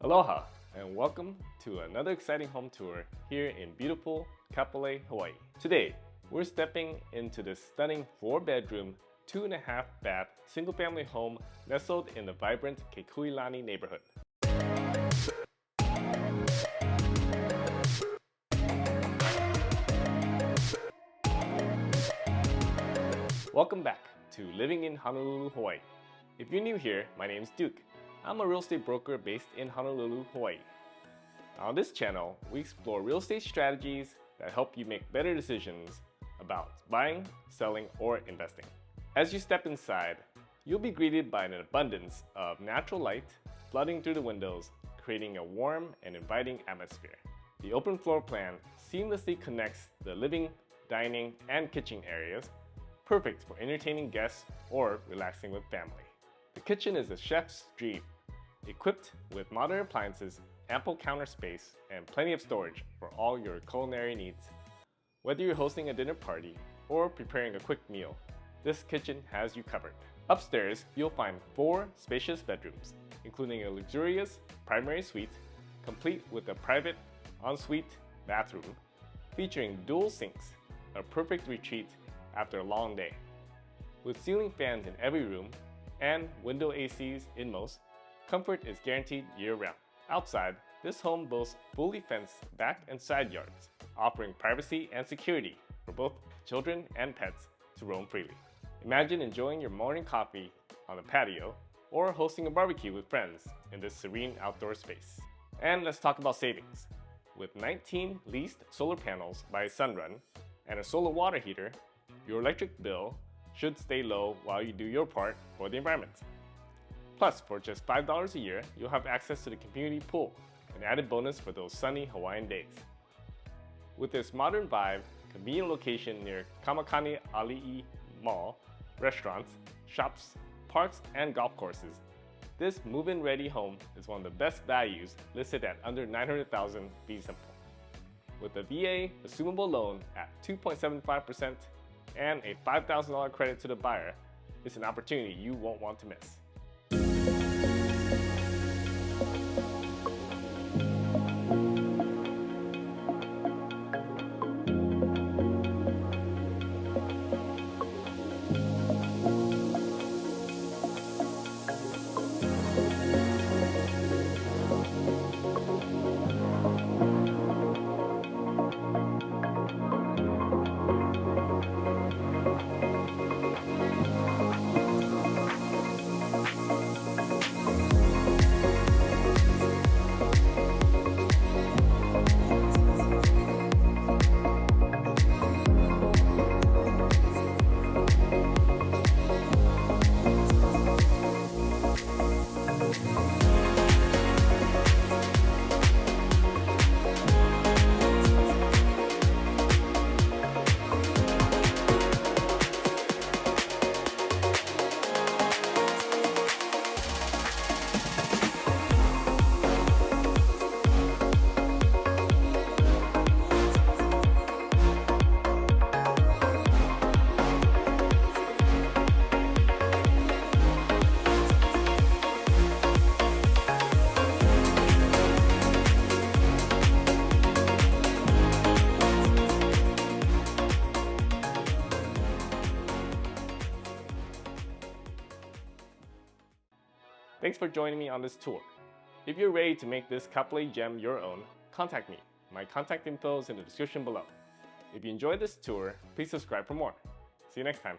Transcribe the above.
Aloha and welcome to another exciting home tour here in beautiful Kapolei, Hawaii. Today, we're stepping into this stunning 4-bedroom, 2.5 bath single-family home nestled in the vibrant Kekuilani neighborhood. Welcome back to Living in Honolulu, Hawaii. If you're new here, my name's Duke. I'm a real estate broker based in Honolulu, Hawaii. On this channel, we explore real estate strategies that help you make better decisions about buying, selling, or investing. As you step inside, you'll be greeted by an abundance of natural light flooding through the windows, creating a warm and inviting atmosphere. The open floor plan seamlessly connects the living, dining, and kitchen areas, perfect for entertaining guests or relaxing with family. The kitchen is a chef's dream, equipped with modern appliances, ample counter space, and plenty of storage for all your culinary needs. Whether you're hosting a dinner party or preparing a quick meal, this kitchen has you covered. Upstairs, you'll find 4 spacious bedrooms, including a luxurious primary suite, complete with a private ensuite bathroom, featuring dual sinks, a perfect retreat after a long day. With ceiling fans in every room and window ACs in most, comfort is guaranteed year-round. Outside, this home boasts fully fenced back and side yards, offering privacy and security for both children and pets to roam freely. Imagine enjoying your morning coffee on the patio or hosting a barbecue with friends in this serene outdoor space. And let's talk about savings. With 19 leased solar panels by Sunrun and a solar water heater, your electric bill should stay low while you do your part for the environment. Plus, for just $5 a year, you'll have access to the community pool, an added bonus for those sunny Hawaiian days. With this modern vibe, convenient location near Kamakani Ali'i Mall, restaurants, shops, parks, and golf courses, this move-in ready home is one of the best values listed at under $900,000 fee simple. With a VA assumable loan at 2.75% and a $5,000 credit to the buyer, it's an opportunity you won't want to miss. Thanks for joining me on this tour. If you're ready to make this Kapolei gem your own, contact me. My contact info is in the description below. If you enjoyed this tour, please subscribe for more. See you next time.